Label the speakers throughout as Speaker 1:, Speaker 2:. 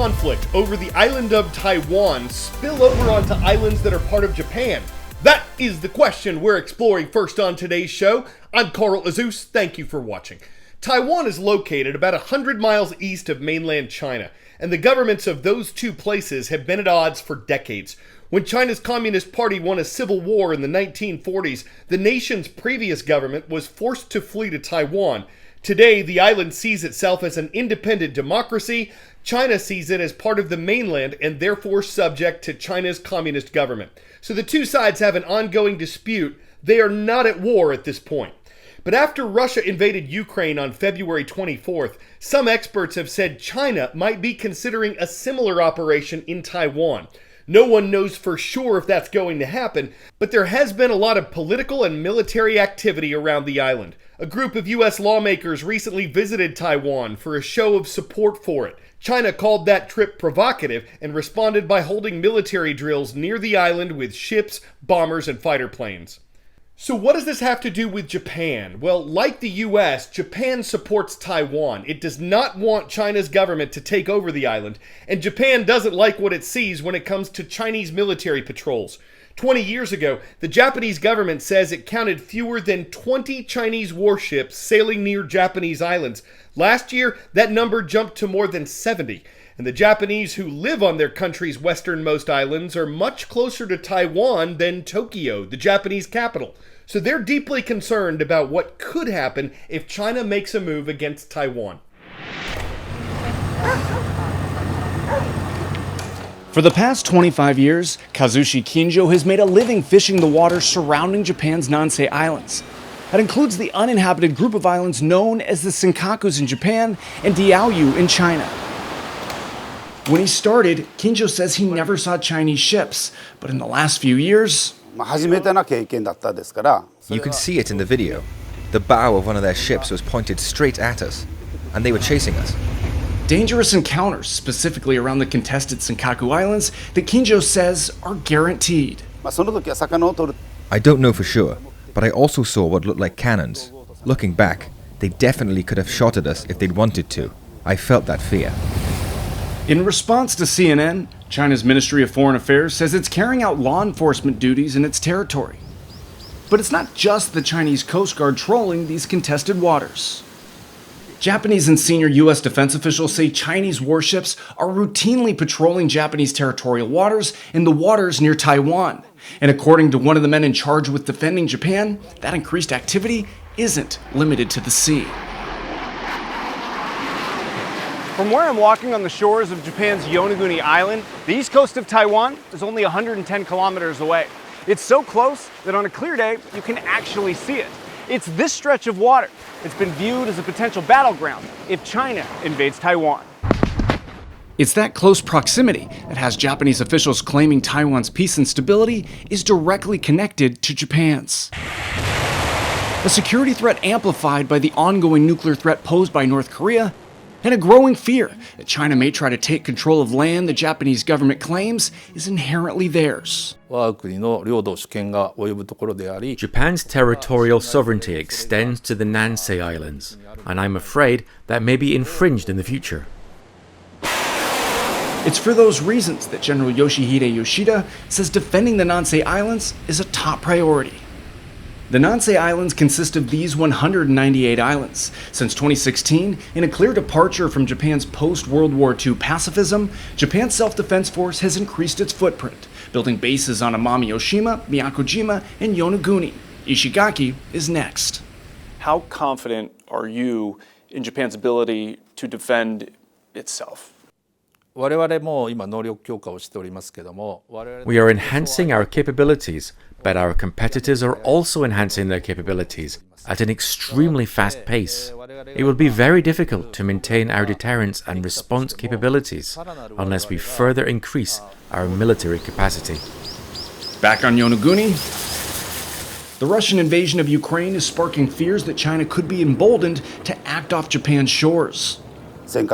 Speaker 1: conflict over the island of Taiwan spill over onto islands that are part of Japan? That is the question we're exploring first on today's show. I'm Carl Azus. Thank you for watching. Taiwan is located about 100 miles east of mainland China, and the governments of those two places have been at odds for decades. When China's Communist Party won a civil war in the 1940s, the nation's previous government was forced to flee to Taiwan. Today, the island sees itself as an independent democracy. China sees it as part of the mainland and therefore subject to China's communist government. So the two sides have an ongoing dispute. They are not at war at this point. But after Russia invaded Ukraine on February 24th, some experts have said China might be considering a similar operation in Taiwan. No one knows for sure if that's going to happen, but there has been a lot of political and military activity around the island. A group of U.S. lawmakers recently visited Taiwan for a show of support for it. China called that trip provocative and responded by holding military drills near the island with ships, bombers, and fighter planes. So what does this have to do with Japan? Well, like the US, Japan supports Taiwan. It does not want China's government to take over the island, and Japan doesn't like what it sees when it comes to Chinese military patrols. 20 years ago, the Japanese government says it counted fewer than 20 Chinese warships sailing near Japanese islands. Last year, that number jumped to more than 70. And the Japanese who live on their country's westernmost islands are much closer to Taiwan than Tokyo, the Japanese capital. So they're deeply concerned about what could happen if China makes a move against Taiwan.
Speaker 2: For the past 25 years, Kazushi Kinjo has made a living fishing the waters surrounding Japan's Nansei Islands. That includes the uninhabited group of islands known as the Senkakus in Japan and Diaoyu in China. When he started, Kinjo says he never saw Chinese ships, but in the last few years...
Speaker 3: You can
Speaker 4: see it in the video. The bow of one of their ships was pointed straight at us, and they were chasing us.
Speaker 2: Dangerous encounters, specifically around the contested Senkaku Islands, that Kinjo says are guaranteed.
Speaker 4: I don't know for sure, but I also saw what looked like cannons. Looking back, they definitely could have shot at us if they'd wanted to. I felt that fear.
Speaker 2: In response to CNN, China's Ministry of Foreign Affairs says it's carrying out law enforcement duties in its territory. But it's not just the Chinese Coast Guard trolling these contested waters. Japanese and senior U.S. defense officials say Chinese warships are routinely patrolling Japanese territorial waters and the waters near Taiwan. And according to one of the men in charge with defending Japan, that increased activity isn't limited to the sea. From where I'm walking on the shores of Japan's Yonaguni Island, the east coast of Taiwan is only 110 kilometers away. It's so close that on a clear day, you can actually see it. It's this stretch of water. It's been viewed as a potential battleground if China invades Taiwan. It's that close proximity that has Japanese officials claiming Taiwan's peace and stability is directly connected to Japan's. A security threat amplified by the ongoing nuclear threat posed by North Korea, and a growing fear that China may try to take control of land the Japanese government claims is inherently theirs.
Speaker 5: Japan's territorial sovereignty extends to the Nansei Islands, and I'm afraid that may be infringed in the future.
Speaker 2: It's for those reasons that General Yoshihide Yoshida says defending the Nansei Islands is a top priority. The Nansei Islands consist of these 198 islands. Since 2016, in a clear departure from Japan's post-World War II pacifism, Japan's self-defense force has increased its footprint, building bases on Amami-Oshima, Miyakojima, and Yonaguni. Ishigaki is next. How confident are you in Japan's ability to defend itself?
Speaker 5: We are enhancing our capabilities, but our competitors are also enhancing their capabilities at an extremely fast pace. It will be very difficult to maintain our deterrence and response capabilities unless we further increase our military capacity.
Speaker 2: Back on Yonaguni, the Russian invasion of Ukraine is sparking fears that China could be emboldened to act off Japan's shores.
Speaker 4: The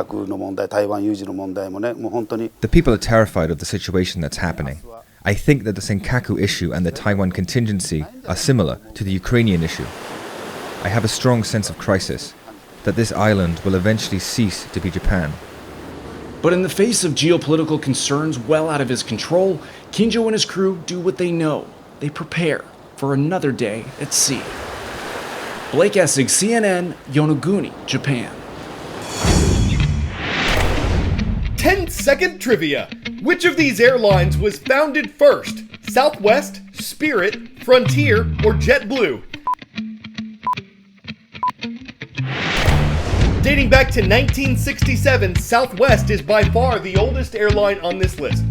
Speaker 4: people are terrified of the situation that's happening. I think that the Senkaku issue and the Taiwan contingency are similar to the Ukrainian issue. I have a strong sense of crisis, that this island will eventually cease to be Japan.
Speaker 2: But in the face of geopolitical concerns well out of his control, Kinjo and his crew do what they know. They prepare for another day at sea. Blake Essig, CNN, Yonaguni, Japan.
Speaker 1: 10-second trivia. Which of these airlines was founded first? Southwest, Spirit, Frontier, or JetBlue? Dating back to 1967, Southwest is by far the oldest airline on this list.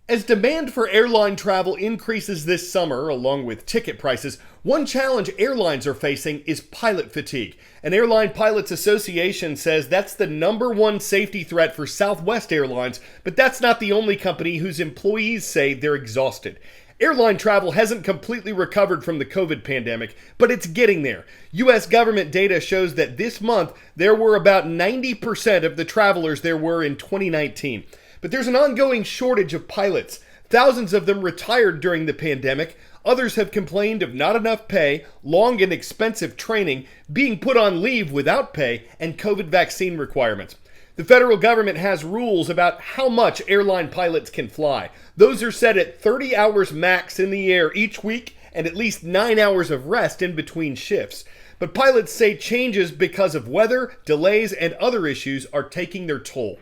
Speaker 1: As demand for airline travel increases this summer, along with ticket prices, one challenge airlines are facing is pilot fatigue. An Airline Pilots Association says that's the #1 safety threat for Southwest Airlines, but that's not the only company whose employees say they're exhausted. Airline travel hasn't completely recovered from the COVID pandemic, but it's getting there. U.S. government data shows that this month there were about 90% of the travelers there were in 2019. But there's an ongoing shortage of pilots. Thousands of them retired during the pandemic. Others have complained of not enough pay, long and expensive training, being put on leave without pay, and COVID vaccine requirements. The federal government has rules about how much airline pilots can fly. Those are set at 30 hours max in the air each week and at least 9 hours of rest in between shifts. But pilots say changes because of weather, delays, and other issues are taking their toll.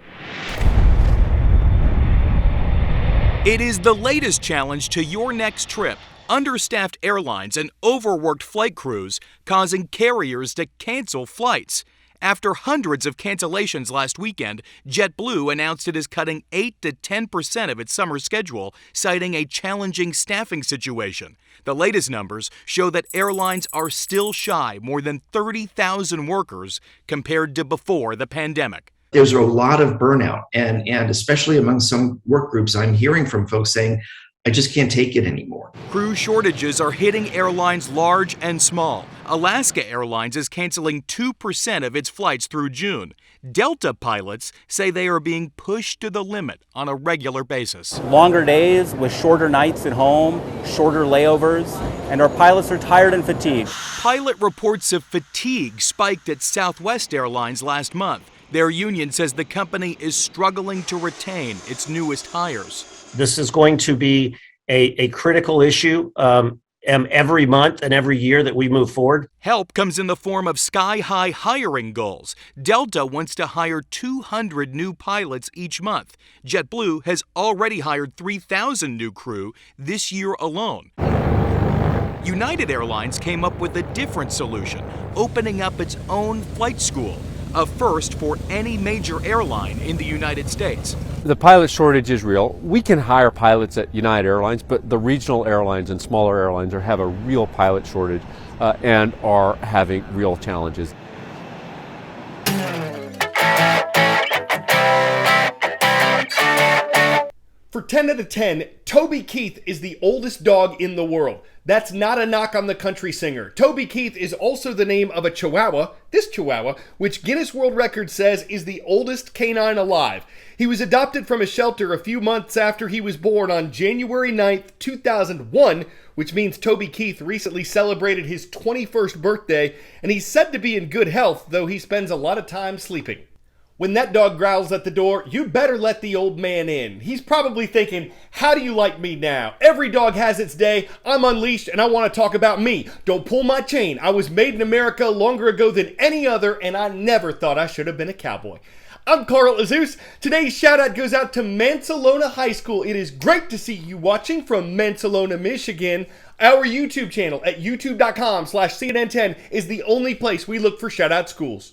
Speaker 3: It is the latest challenge to your next trip. Understaffed airlines and overworked flight crews causing carriers to cancel flights. After hundreds of cancellations last weekend, JetBlue announced it is cutting 8 to 10% of its summer schedule, citing a challenging staffing situation. The latest numbers show that airlines are still shy more than 30,000 workers compared to before the pandemic.
Speaker 6: There's a lot of burnout, and especially among some work groups, I'm hearing from folks saying, I just can't take it anymore.
Speaker 3: Crew shortages are hitting airlines large and small. Alaska Airlines is canceling 2% of its flights through June. Delta pilots say they are being pushed to the limit on a regular basis.
Speaker 7: Longer days with shorter nights at home, shorter layovers, and our pilots are tired and fatigued.
Speaker 3: Pilot reports of fatigue spiked at Southwest Airlines last month. Their union says the company is struggling to retain its newest hires.
Speaker 8: This is going to be a critical issue every month and every year that we move forward.
Speaker 3: Help comes in the form of sky-high hiring goals. Delta wants to hire 200 new pilots each month. JetBlue has already hired 3,000 new crew this year alone. United Airlines came up with a different solution, opening up its own flight school. A first for any major airline in the United States.
Speaker 9: The pilot shortage is real. We can hire pilots at United Airlines, but the regional airlines and smaller airlines have a real pilot shortage and are having real challenges.
Speaker 1: For 10 out of 10, Toby Keith is the oldest dog in the world. That's not a knock on the country singer. Toby Keith is also the name of a Chihuahua, this Chihuahua, which Guinness World Records says is the oldest canine alive. He was adopted from a shelter a few months after he was born on January 9th, 2001, which means Toby Keith recently celebrated his 21st birthday, and he's said to be in good health, though he spends a lot of time sleeping. When that dog growls at the door, you better let the old man in. He's probably thinking, how do you like me now? Every dog has its day. I'm unleashed and I want to talk about me. Don't pull my chain. I was made in America longer ago than any other, and I never thought I should have been a cowboy. I'm Carl Azus. Today's shout out goes out to Mansalona High School. It is great to see you watching from Mansalona, Michigan. Our YouTube channel at youtube.com/CNN10 is the only place we look for shout out schools.